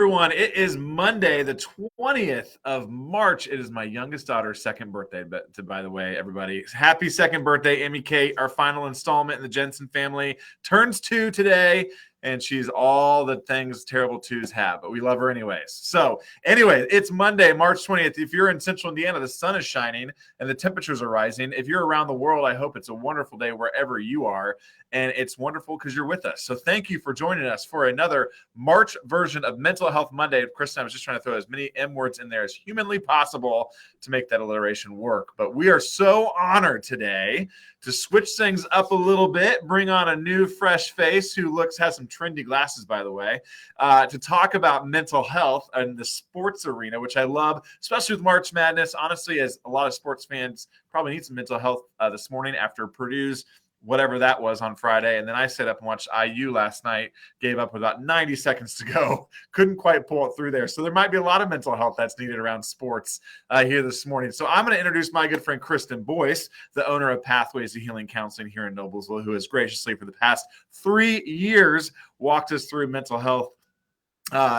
everyone. It is Monday, the 20th of March. It is my youngest daughter's second birthday. But by the way, everybody, happy second birthday, Emmy Kate. Our final installment in the Jensen family turns 2 today, and she's all the things terrible twos have, but we love her anyways. So anyway, it's Monday, March 20th. If you're in Central Indiana, the sun is shining and the temperatures are rising. If you're around the world, I hope it's a wonderful day wherever you are. And it's wonderful because you're with us. So thank you for joining us for another March version of Mental Health Monday. Kristen, I was just trying to throw as many M words in there as humanly possible to make that alliteration work. But we are so honored today to switch things up a little bit, bring on a new fresh face who has some trendy glasses, by the way, to talk about mental health in the sports arena, which I love, especially with March Madness. Honestly, as a lot of sports fans probably need some mental health this morning after Purdue's whatever that was on Friday. And then I sat up and watched IU last night, gave up with about 90 seconds to go. Couldn't quite pull it through there. So there might be a lot of mental health that's needed around sports here this morning. So I'm going to introduce my good friend, Kristen Boyce, the owner of Pathways to Healing Counseling here in Noblesville, who has graciously for the past 3 years walked us through mental health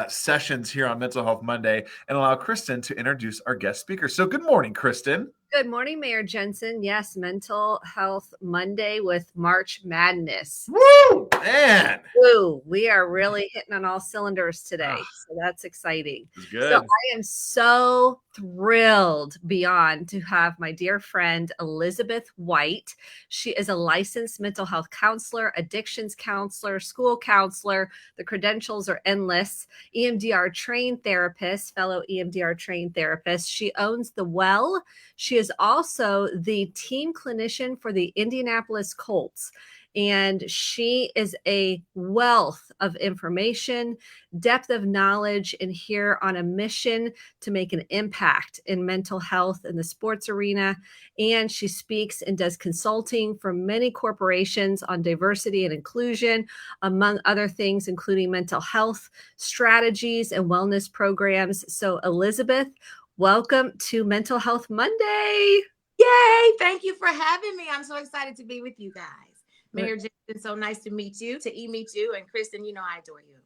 sessions here on Mental Health Monday, and allow Kristen to introduce our guest speaker. So good morning, Kristen. Good morning, Mayor Jensen. Yes, Mental Health Monday with March Madness. Woo, man. Woo, we are really hitting on all cylinders today. So that's exciting. Good. So I am so thrilled beyond to have my dear friend, Elizabeth White. She is a licensed mental health counselor, addictions counselor, school counselor. The credentials are endless. EMDR trained therapist, fellow EMDR trained therapist. She owns The Well. She is also the team clinician for the Indianapolis Colts. And she is a wealth of information, depth of knowledge, and here on a mission to make an impact in mental health in the sports arena. And she speaks and does consulting for many corporations on diversity and inclusion, among other things, including mental health strategies and wellness programs. So, Elizabeth, welcome to Mental Health Monday. Yay! Thank you for having me. I'm so excited to be with you guys. Mayor Jensen, so nice to meet you. To meet you. And Kristen, you know I adore you.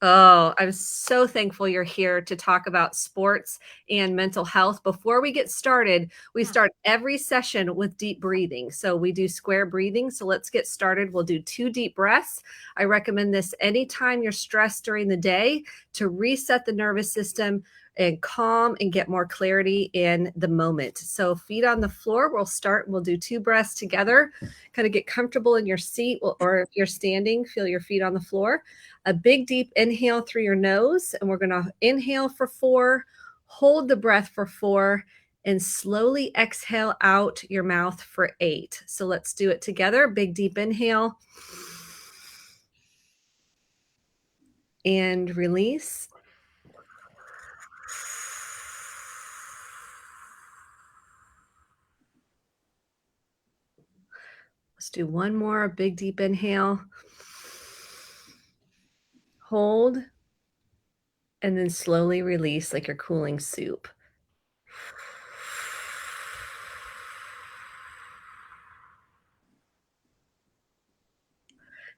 Oh, I'm so thankful you're here to talk about sports and mental health. Before we get started, we start every session with deep breathing. So we do square breathing. So let's get started. We'll do 2 deep breaths. I recommend this anytime you're stressed during the day to reset the nervous system and calm and get more clarity in the moment. So feet on the floor, we'll start, we'll do 2 breaths together, kind of get comfortable in your seat, or if you're standing, feel your feet on the floor. A big deep inhale through your nose, and we're gonna inhale for 4, hold the breath for 4, and slowly exhale out your mouth for 8. So let's do it together. Big deep inhale. And release. Let's do one more big deep inhale. Hold, and then slowly release like you're cooling soup.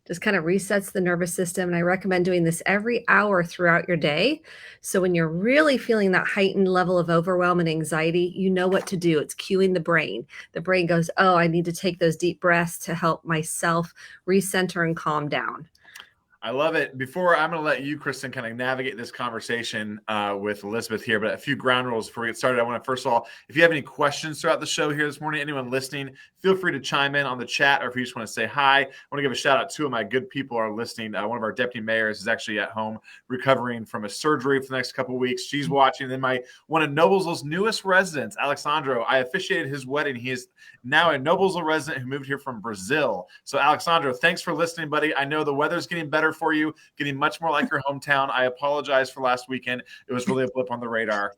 Just kind of resets the nervous system. And I recommend doing this every hour throughout your day. So when you're really feeling that heightened level of overwhelm and anxiety, you know what to do. It's cueing the brain. The brain goes, oh, I need to take those deep breaths to help myself recenter and calm down. I love it. Before I'm going to let you, Kristen, kind of navigate this conversation with Elizabeth here, but a few ground rules before we get started. I want to, first of all, if you have any questions throughout the show here this morning, anyone listening, feel free to chime in on the chat, or if you just want to say hi. I want to give a shout out to 2 of my good people who are listening. One of our deputy mayors is actually at home recovering from a surgery for the next couple of weeks. She's watching. Then one of Noblesville's newest residents, Alexandro, I officiated his wedding. He is now a Noblesville resident who moved here from Brazil. So Alexandro, thanks for listening, buddy. I know the weather's getting better for you, getting much more like your hometown. I apologize for last weekend. It was really a blip on the radar.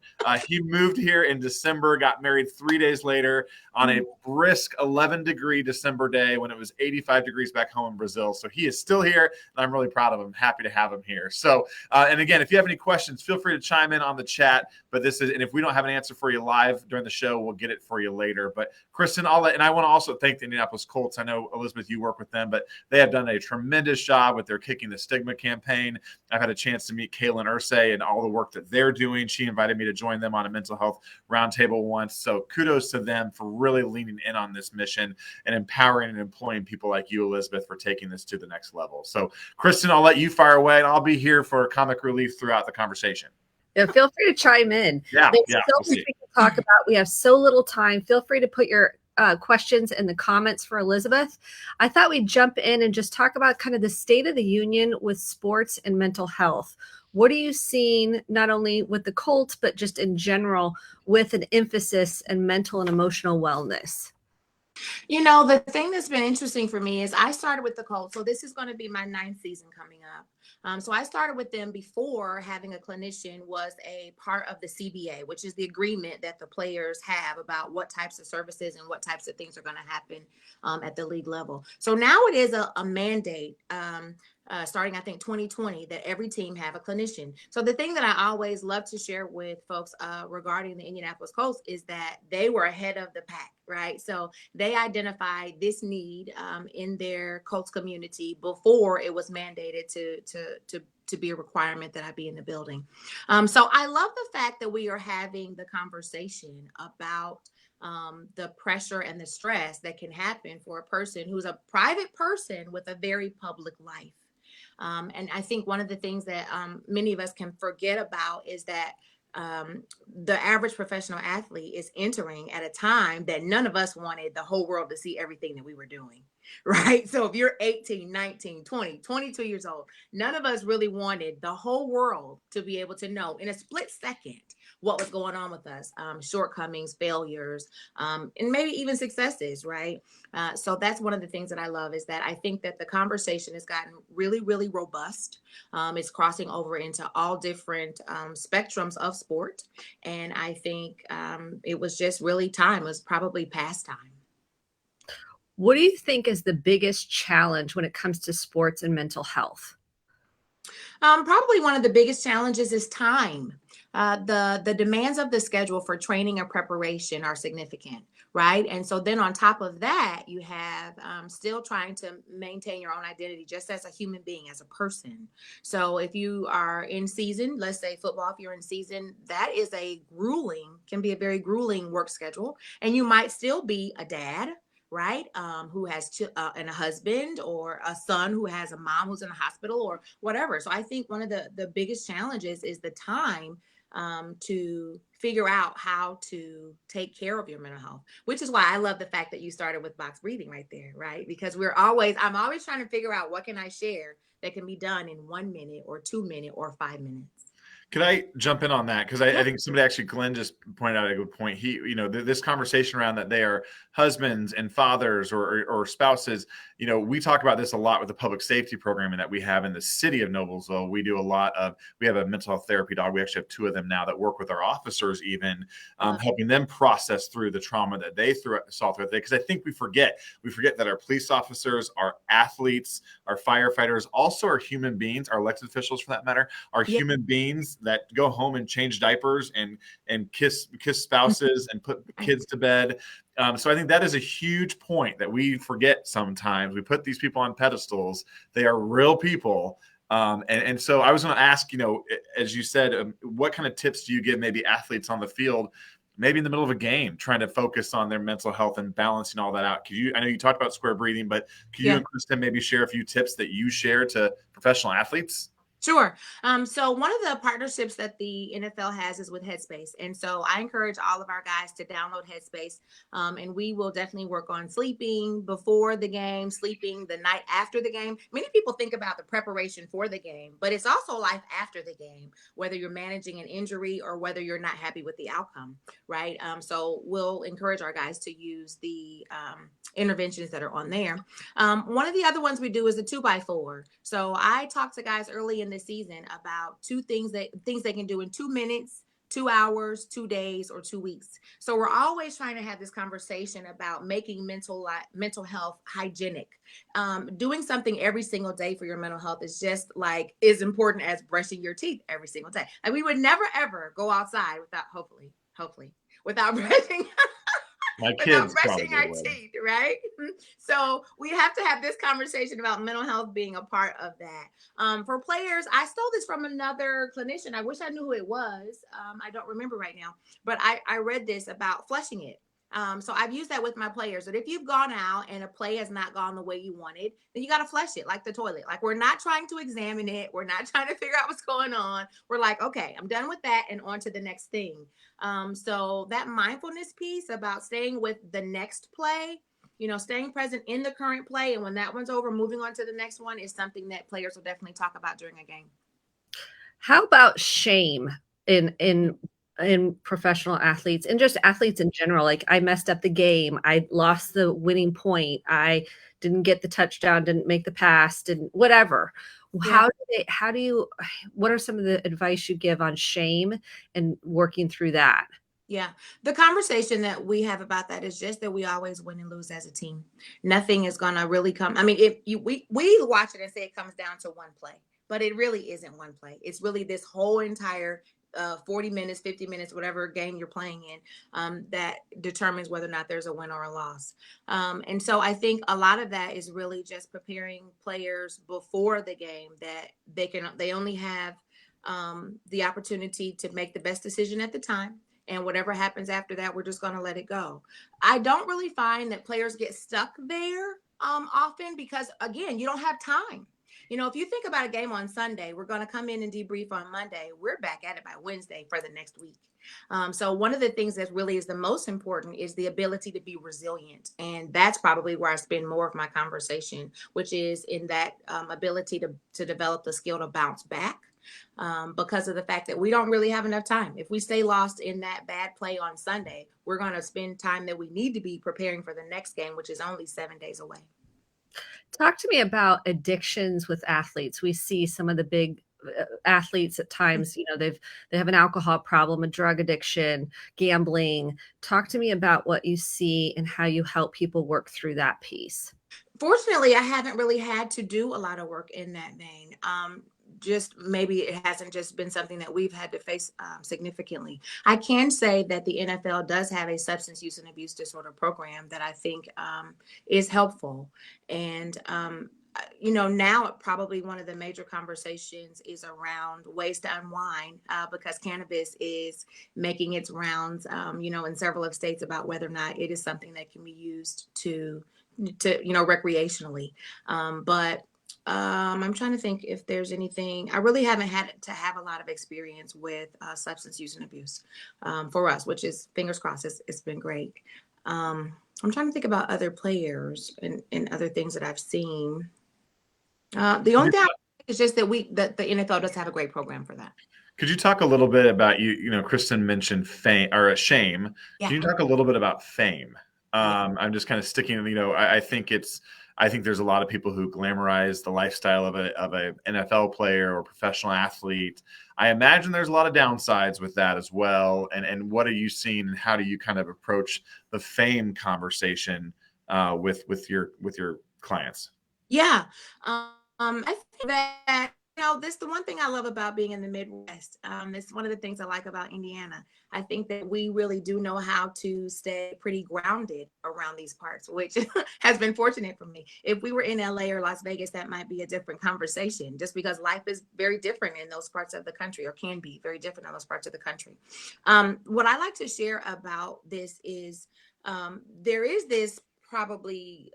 He moved here in December, got married 3 days later on a brisk 11-degree December day when it was 85 degrees back home in Brazil. So he is still here, and I'm really proud of him. Happy to have him here. So, and again, if you have any questions, feel free to chime in on the chat. But and if we don't have an answer for you live during the show, we'll get it for you later. But Kristen, and I want to also thank the Indianapolis Colts. I know, Elizabeth, you work with them, but they have done a tremendous job with their kicking Breaking the Stigma campaign. I've had a chance to meet Kaylin Ursay and all the work that they're doing. She invited me to join them on a mental health roundtable once. So kudos to them for really leaning in on this mission and empowering and employing people like you, Elizabeth, for taking this to the next level. So Kristen, I'll let you fire away, and I'll be here for comic relief throughout the conversation. Yeah, feel free to chime in. Yeah, There's yeah, so we'll much see. we can talk about. We have so little time. Feel free to put your questions in the comments for Elizabeth. I thought we'd jump in and just talk about kind of the state of the union with sports and mental health. What are you seeing not only with the Colts, but just in general with an emphasis in mental and emotional wellness? You know, the thing that's been interesting for me is I started with the Colts. So this is going to be my 9th season coming up. So I started with them before having a clinician was a part of the CBA, which is the agreement that the players have about what types of services and what types of things are going to happen at the league level. So now it is a mandate. Starting, I think, 2020, that every team have a clinician. So the thing that I always love to share with folks regarding the Indianapolis Colts is that they were ahead of the pack, right? So they identified this need in their Colts community before it was mandated to be a requirement that I be in the building. So I love the fact that we are having the conversation about the pressure and the stress that can happen for a person who's a private person with a very public life. And I think one of the things that many of us can forget about is that the average professional athlete is entering at a time that none of us wanted the whole world to see everything that we were doing, right? So if you're 18, 19, 20, 22 years old, none of us really wanted the whole world to be able to know in a split second what was going on with us, shortcomings, failures, and maybe even successes, right? So that's one of the things that I love is that I think that the conversation has gotten really, really robust. It's crossing over into all different spectrums of sport. And I think it was just really time. It was probably past time. What do you think is the biggest challenge when it comes to sports and mental health? Probably one of the biggest challenges is time. The demands of the schedule for training and preparation are significant, right? And so then on top of that, you have still trying to maintain your own identity just as a human being, as a person. So if you are in season, let's say football, if you're in season, that is can be a very grueling work schedule. And you might still be a dad, right? Who has and a husband, or a son who has a mom who's in the hospital or whatever. So I think one of the biggest challenges is the time to figure out how to take care of your mental health, which is why I love the fact that you started with box breathing right there, right? Because I'm always trying to figure out what can I share that can be done in 1 minute or 2 minutes or 5 minutes. Could I jump in on that? Because I think somebody actually, Glenn just pointed out a good point. This conversation around that they are husbands and fathers or spouses, we talk about this a lot with the public safety programming that we have in the city of Noblesville. We have a mental health therapy dog. We actually have 2 of them now that work with our officers, even helping them process through the trauma that they saw throughout the day. Because I think we forget that our police officers, our athletes, our firefighters also are human beings. Our elected officials, for that matter, are human beings that go home and change diapers and kiss spouses and put kids to bed. So I think that is a huge point that we forget sometimes. We put these people on pedestals. They are real people. And so I was going to ask, as you said, what kind of tips do you give maybe athletes on the field, maybe in the middle of a game, trying to focus on their mental health and balancing all that out? I know you talked about square breathing, but could you and Kristen maybe share a few tips that you share to professional athletes? Sure. So one of the partnerships that the NFL has is with Headspace. And so I encourage all of our guys to download Headspace. And we will definitely work on sleeping before the game, sleeping the night after the game. Many people think about the preparation for the game, but it's also life after the game, whether you're managing an injury or whether you're not happy with the outcome, right? So we'll encourage our guys to use the interventions that are on there. One of the other ones we do is a 2x4. So I talk to guys early in the season about things they can do in 2 minutes, 2 hours, 2 days, or 2 weeks. So we're always trying to have this conversation about making mental health hygienic. Doing something every single day for your mental health is just as important as brushing your teeth every single day. And we would never ever go outside without hopefully without brushing My without kids brushing our probably would. teeth, right? So we have to have this conversation about mental health being a part of that. For players, I stole this from another clinician. I wish I knew who it was. I don't remember right now, but I read this about flushing it. So I've used that with my players that if you've gone out and a play has not gone the way you wanted, then you got to flush it like the toilet. Like we're not trying to examine it. We're not trying to figure out what's going on. We're like, okay, I'm done with that and on to the next thing. So that mindfulness piece about staying with the next play, staying present in the current play. And when that one's over, moving on to the next one is something that players will definitely talk about during a game. How about shame in professional athletes and just athletes in general? Like I messed up the game, I lost the winning point, I didn't get the touchdown, didn't make the pass, didn't whatever. Yeah. What are some of the advice you give on shame and working through that? Yeah. The conversation that we have about that is just that we always win and lose as a team. Nothing is going to really come. I mean, if we watch it and say it comes down to one play, but it really isn't one play. It's really this whole entire 40 minutes, 50 minutes, whatever game you're playing in, that determines whether or not there's a win or a loss. And so I think a lot of that is really just preparing players before the game that they only have the opportunity to make the best decision at the time. And whatever happens after that, we're just going to let it go. I don't really find that players get stuck there often because, again, you don't have time. If you think about a game on Sunday, we're going to come in and debrief on Monday. We're back at it by Wednesday for the next week. So one of the things that really is the most important is the ability to be resilient. And that's probably where I spend more of my conversation, which is in that ability to develop the skill to bounce back. Because of the fact that we don't really have enough time. If we stay lost in that bad play on Sunday, we're going to spend time that we need to be preparing for the next game, which is only 7 days away. Talk to me about addictions with athletes. We see some of the big athletes at times, they have an alcohol problem, a drug addiction, gambling. Talk to me about what you see and how you help people work through that piece. Fortunately, I haven't really had to do a lot of work in that vein. Just maybe it hasn't just been something that we've had to face significantly. I can say that the NFL does have a substance use and abuse disorder program that I think is helpful. And, now probably one of the major conversations is around ways to unwind because cannabis is making its rounds, in several of states about whether or not it is something that can be used to recreationally. But I'm trying to think if there's anything. I really haven't had to have a lot of experience with substance use and abuse for us, which is fingers crossed. It's been great. I'm trying to think about other players and other things that I've seen. The only thing is just that the NFL does have a great program for that. Could you talk a little bit about Kristen mentioned fame or shame. Yeah. Can you talk a little bit about fame? Yeah. I'm just kind of sticking, I think there's a lot of people who glamorize the lifestyle of a NFL player or professional athlete. I imagine there's a lot of downsides with that as well. And what are you seeing, and how do you kind of approach the fame conversation with your clients? Yeah. I think that, this the one thing I love about being in the Midwest. It's one of the things I like about Indiana. I think that we really do know how to stay pretty grounded around these parts, which has been fortunate for me. If we were in LA or Las Vegas, that might be a different conversation, just because life is very different in those parts of the country, or can be very different in those parts of the country. What I like to share about this is there is this probably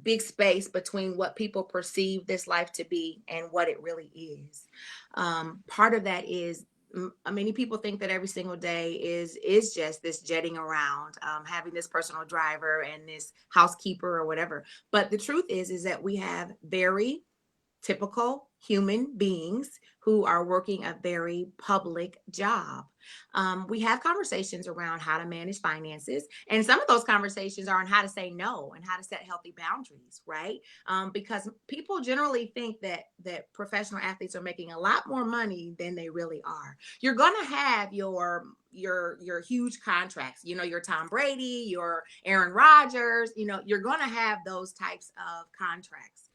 big space between what people perceive this life to be and what it really is. Part of that is many people think that every single day is just this jetting around, having this personal driver and this housekeeper or whatever. But the truth is that we have very typical human beings who are working a very public job. We have conversations around how to manage finances, and some of those conversations are on how to say no and how to set healthy boundaries, right? Because people generally think that professional athletes are making a lot more money than they really are. You're going to have your huge contracts, your Tom Brady, your Aaron Rodgers, you're going to have those types of contracts.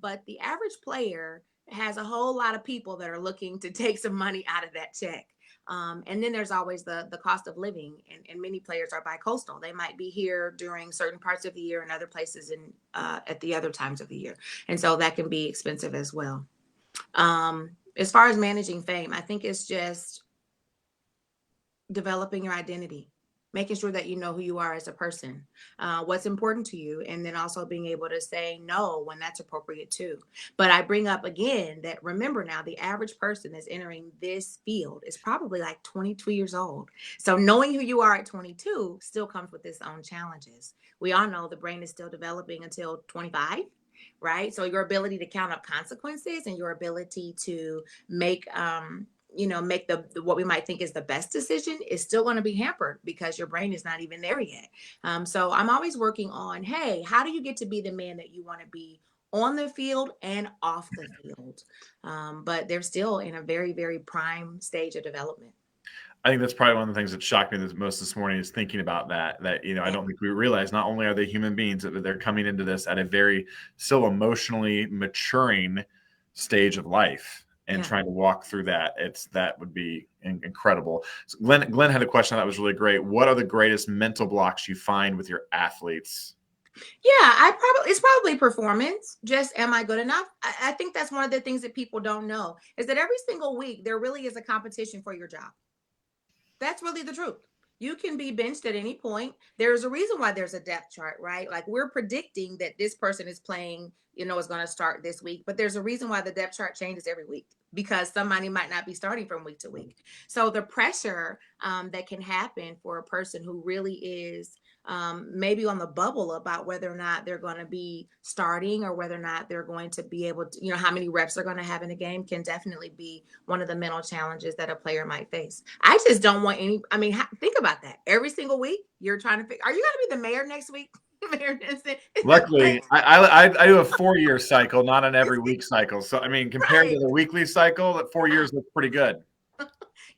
But the average player has a whole lot of people that are looking to take some money out of that check. And then there's always the cost of living, and many players are bi-coastal. They might be here during certain parts of the year and other places in at the other times of the year, and so that can be expensive as well. As far as managing fame, I think it's just developing your identity, making sure that you know who you are as a person, what's important to you, and then also being able to say no when that's appropriate too. But I bring up again that remember now, the average person that's entering this field is probably like 22 years old. So knowing who you are at 22 still comes with its own challenges. We all know the brain is still developing until 25. Right. So your ability to count up consequences and your ability to make make the what we might think is the best decision is still going to be hampered because your brain is not even there yet. So I'm always working on, hey, how do you get to be the man that you want to be on the field and off the field? But they're still in a very, very prime stage of development. I think that's probably one of the things that shocked me the most this morning is thinking about that I don't think we realize not only are they human beings, but they're coming into this at a very still emotionally maturing stage of life and trying to walk through that. That would be incredible. So Glenn had a question that was really great. What are the greatest mental blocks you find with your athletes? Yeah, it's probably performance. Just am I good enough? I think that's one of the things that people don't know is that every single week there really is a competition for your job. That's really the truth. You can be benched at any point. There's a reason why there's a depth chart, right? Like we're predicting that this person is playing, is going to start this week, but there's a reason why the depth chart changes every week because somebody might not be starting from week to week. So the pressure that can happen for a person who really is maybe on the bubble about whether or not they're going to be starting or whether or not they're going to be able to, how many reps they're going to have in a game can definitely be one of the mental challenges that a player might face. I just don't want think about that. Every single week you're trying to figure, are you going to be the mayor next week? Luckily, I do a 4-year cycle, not an every week cycle. So, compared to the weekly cycle, that 4 years looks pretty good.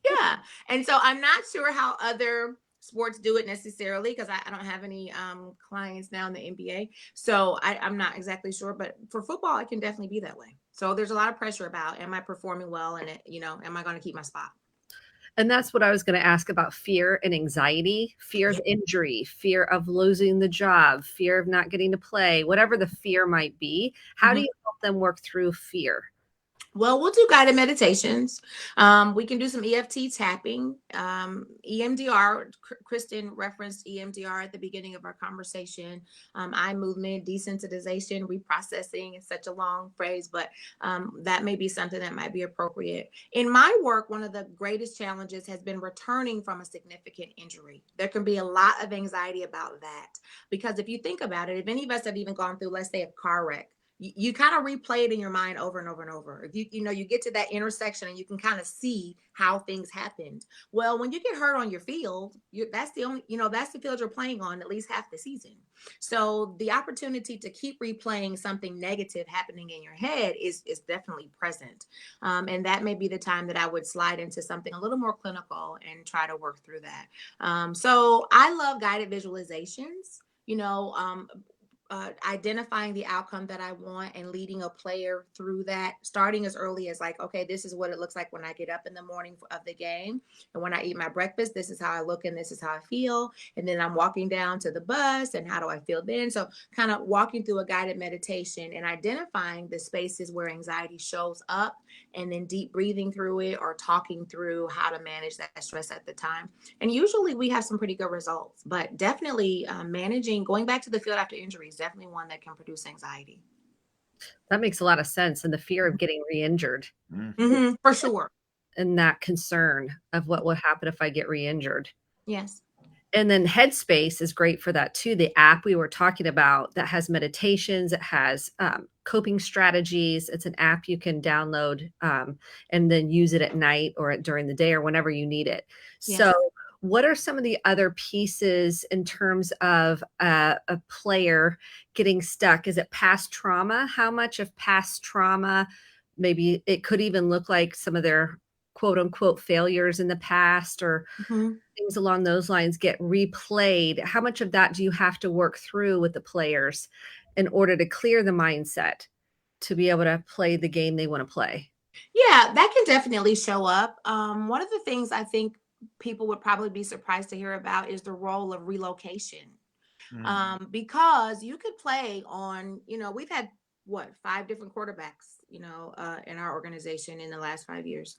Yeah. And so I'm not sure how other sports do it necessarily because I don't have any clients now in the NBA. So I'm not exactly sure. But for football, it can definitely be that way. So there's a lot of pressure about, am I performing well? And, am I going to keep my spot? And that's what I was going to ask about fear and anxiety, fear of injury, fear of losing the job, fear of not getting to play, whatever the fear might be. How do you help them work through fear? Well, we'll do guided meditations. We can do some EFT tapping, EMDR. Kristen referenced EMDR at the beginning of our conversation. Eye movement, desensitization, reprocessing is such a long phrase, but that may be something that might be appropriate. In my work, one of the greatest challenges has been returning from a significant injury. There can be a lot of anxiety about that because if you think about it, if any of us have even gone through, let's say, a car wreck, you kind of replay it in your mind over and over and over. If you get to that intersection and you can kind of see how things happened. Well, when you get hurt on your field, that's the field you're playing on at least half the season. So the opportunity to keep replaying something negative happening in your head is definitely present. And that may be the time that I would slide into something a little more clinical and try to work through that. So I love guided visualizations. Identifying the outcome that I want and leading a player through that, starting as early as like, okay, this is what it looks like when I get up in the morning of the game. And when I eat my breakfast, this is how I look and this is how I feel. And then I'm walking down to the bus and how do I feel then? So kind of walking through a guided meditation and identifying the spaces where anxiety shows up and then deep breathing through it or talking through how to manage that stress at the time. And usually we have some pretty good results, but definitely going back to the field after injuries, definitely one that can produce anxiety. That makes a lot of sense. And the fear of getting re-injured. Mm-hmm, for sure. And that concern of what will happen if I get re-injured. Yes. And then Headspace is great for that too. The app we were talking about that has meditations, it has coping strategies. It's an app you can download and then use it at night or during the day or whenever you need it. Yes. So what are some of the other pieces in terms of a player getting stuck? Is it past trauma? How much of past trauma, maybe it could even look like some of their quote unquote failures in the past or things along those lines get replayed? How much of that do you have to work through with the players in order to clear the mindset to be able to play the game they want to play? Yeah, that can definitely show up. One of the things I think people would probably be surprised to hear about is the role of relocation. Mm. Because you could play on, we've had what, five different quarterbacks, in our organization in the last 5 years.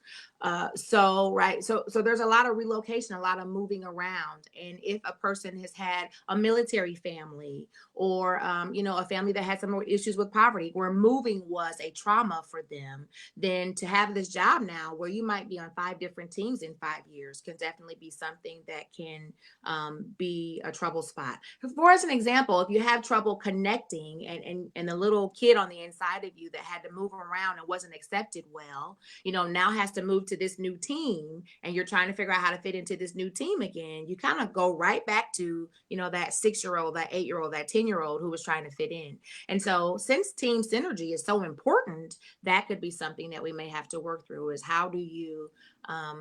So right, so there's a lot of relocation, a lot of moving around, and if a person has had a military family or a family that had some more issues with poverty, where moving was a trauma for them, then to have this job now where you might be on five different teams in 5 years can definitely be something that can be a trouble spot. For as an example, if you have trouble connecting and the little kid on the inside of you that had to move around and wasn't accepted well, now has to move to this new team and you're trying to figure out how to fit into this new team again, you kind of go right back to, that 6 year old, that 8 year old, that 10 year old who was trying to fit in. And so since team synergy is so important, that could be something that we may have to work through is how do you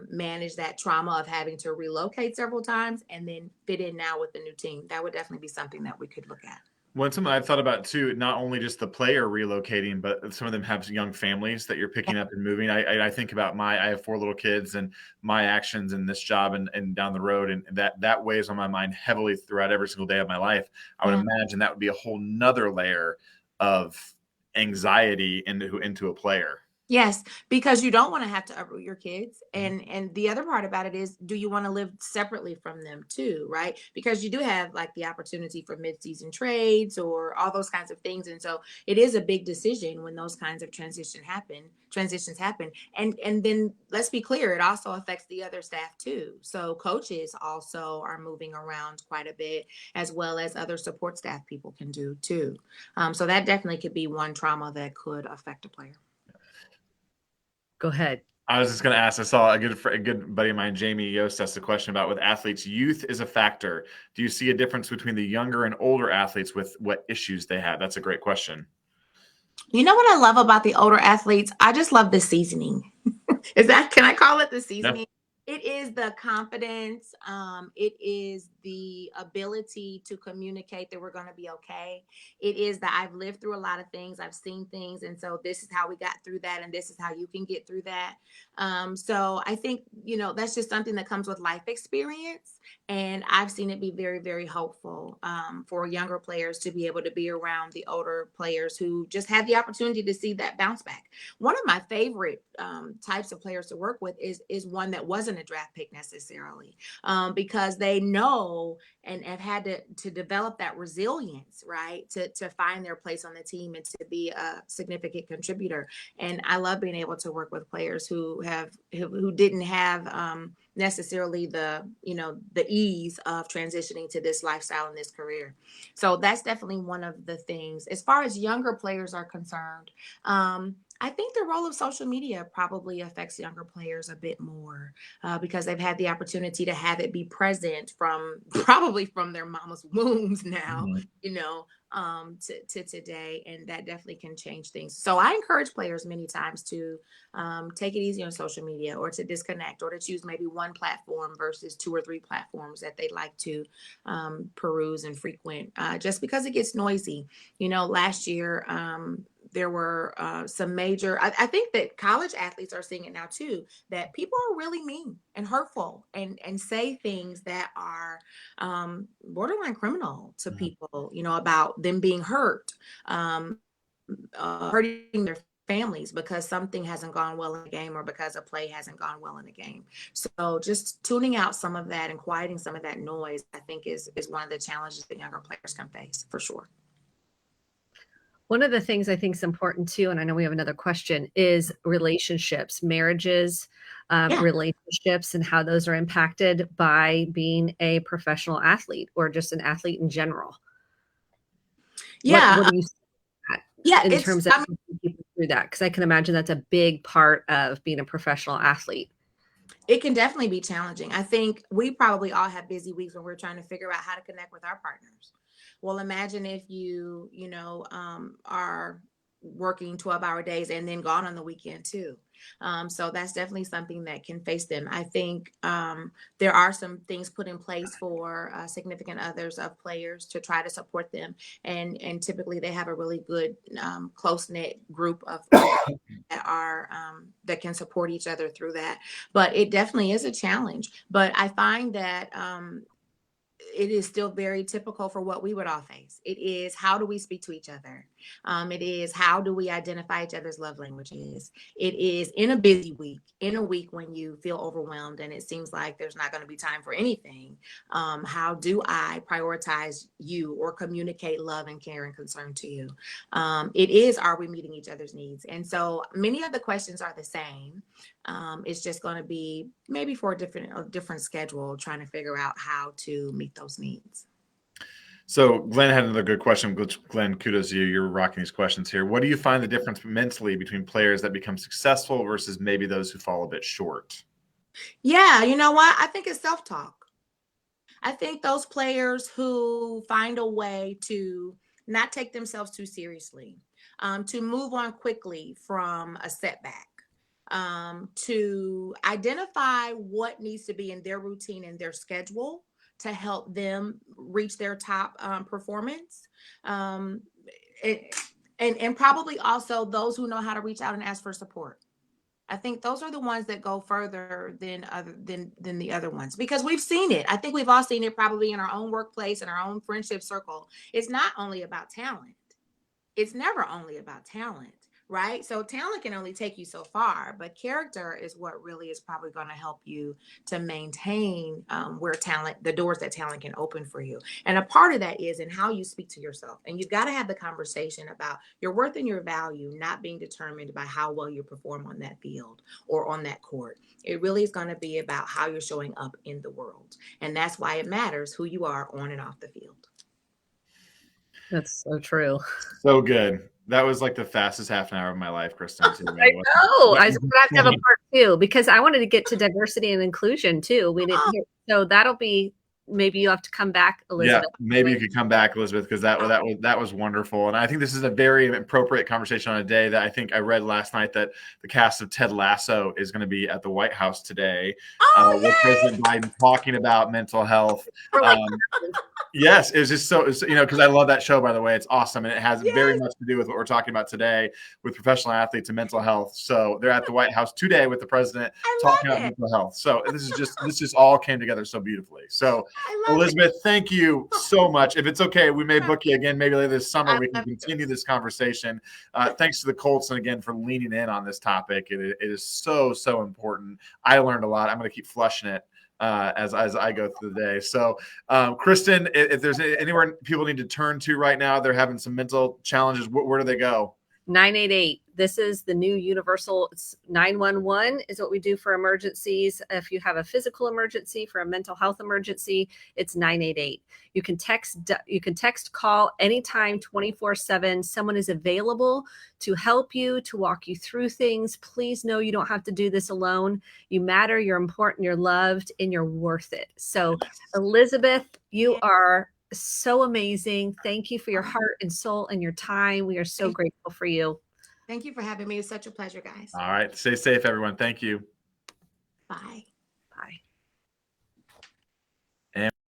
manage that trauma of having to relocate several times and then fit in now with the new team. That would definitely be something that we could look at. One something I've thought about too, not only just the player relocating, but some of them have young families that you're picking up and moving. I think about I have 4 little kids and my actions in this job and down the road, and that weighs on my mind heavily throughout every single day of my life. I would imagine that would be a whole nother layer of anxiety into a player. Yes, because you don't want to have to uproot your kids. And the other part about it is, do you want to live separately from them too, right? Because you do have like the opportunity for mid-season trades or all those kinds of things. And so it is a big decision when those kinds of transitions happen. And then let's be clear, it also affects the other staff too. So coaches also are moving around quite a bit, as well as other support staff people can do too. So that definitely could be one trauma that could affect a player. Go ahead. I was just going to ask. I saw a good buddy of mine, Jamie Yost, asked a question about with athletes, youth is a factor. Do you see a difference between the younger and older athletes with what issues they have? That's a great question. You know what I love about the older athletes? I just love the seasoning. Can I call it the Yeah. seasoning? It is the confidence. It is the ability to communicate that we're going to be okay. It is that I've lived through a lot of things. I've seen things. And so this is how we got through that. And this is how you can get through that. So I think, that's just something that comes with life experience. And I've seen it be very, very helpful for younger players to be able to be around the older players who just had the opportunity to see that bounce back. One of my favorite types of players to work with is one that wasn't a draft pick necessarily, because they know and have had to develop that resilience, right, to find their place on the team and to be a significant contributor. And I love being able to work with players who didn't have necessarily the ease of transitioning to this lifestyle and this career. So that's definitely one of the things. As far as younger players are concerned, I think the role of social media probably affects younger players a bit more because they've had the opportunity to have it be present probably from their mama's wombs now, Mhm. to today. And that definitely can change things. So I encourage players many times to take it easy on social media or to disconnect or to choose maybe one platform versus 2 or 3 platforms that they like to peruse and frequent just because it gets noisy. Last year, there were some major, I think that college athletes are seeing it now too, that people are really mean and hurtful and say things that are borderline criminal to Mhm. people, about them being hurt, hurting their families because something hasn't gone well in the game or because a play hasn't gone well in the game. So just tuning out some of that and quieting some of that noise, I think is one of the challenges that younger players can face for sure. One of the things I think is important too, and I know we have another question, is relationships, marriages, Yeah. relationships, and how those are impacted by being a professional athlete or just an athlete in general. What Yeah. do you see that Yeah. in terms of helping people through that? Because I can imagine that's a big part of being a professional athlete. It can definitely be challenging. I think we probably all have busy weeks when we're trying to figure out how to connect with our partners. Well, imagine if are working 12-hour days and then gone on the weekend too. So that's definitely something that can face them. I think there are some things put in place for significant others of players to try to support them, and typically they have a really good close knit group of that are that can support each other through that. But it definitely is a challenge. But I find that it is still very typical for what we would all face. It is, how do we speak to each other? It is, how do we identify each other's love languages? It is, in a busy week, in a week when you feel overwhelmed and it seems like there's not going to be time for anything, how do I prioritize you or communicate love and care and concern to you? It is, are we meeting each other's needs? And so many of the questions are the same. It's just going to be maybe for a different schedule, trying to figure out how to meet those needs. So Glenn had another good question. Glenn, kudos to you. You're rocking these questions here. What do you find the difference mentally between players that become successful versus maybe those who fall a bit short? Yeah, you know what? I think it's self-talk. I think those players who find a way to not take themselves too seriously, to move on quickly from a setback, to identify what needs to be in their routine and their schedule to help them reach their top performance. And probably also those who know how to reach out and ask for support. I think those are the ones that go further than the other ones, because we've seen it. I think we've all seen it probably in our own workplace, in our own friendship circle. It's not only about talent. It's never only about talent, right? So talent can only take you so far, but character is what really is probably going to help you to maintain the doors that talent can open for you. And a part of that is in how you speak to yourself. And you've got to have the conversation about your worth and your value not being determined by how well you perform on that field or on that court. It really is going to be about how you're showing up in the world. And that's why it matters who you are on and off the field. That's so true. So good. That was like the fastest half an hour of my life, Kristen. I know. I was going to have to have a part two because I wanted to get to diversity and inclusion too. We didn't hear. So that'll be, maybe you have to come back, Elizabeth. Yeah, maybe you could come back, Elizabeth, because that was wonderful. And I think this is a very appropriate conversation on a day that I think I read last night that the cast of Ted Lasso is going to be at the White House today with President Biden talking about mental health. Yes, it was just so, because I love that show, by the way. It's awesome. And it has very much to do with what we're talking about today with professional athletes and mental health. So they're at the White House today with the president talking about mental health. So this just all came together so beautifully. So Elizabeth, thank you so much. If it's okay, we may book you again, maybe later this summer. We can continue this conversation. Thanks to the Colts and again for leaning in on this topic. It is so, so important. I learned a lot. I'm going to keep flushing it as I go through the day. So, Kristen, if there's anywhere people need to turn to right now, they're having some mental challenges, where do they go? 988. This is the new universal. It's 911 is what we do for emergencies. If you have a physical emergency, for a mental health emergency, it's 988. You can text, call anytime, 24/7. Someone is available to help you, to walk you through things. Please know you don't have to do this alone. You matter, you're important, you're loved, and you're worth it. So, Elizabeth, you are so amazing. Thank you for your heart and soul and your time. We are so grateful for you. Thank you for having me. It's such a pleasure, guys. All right. Stay safe, everyone. Thank you. Bye.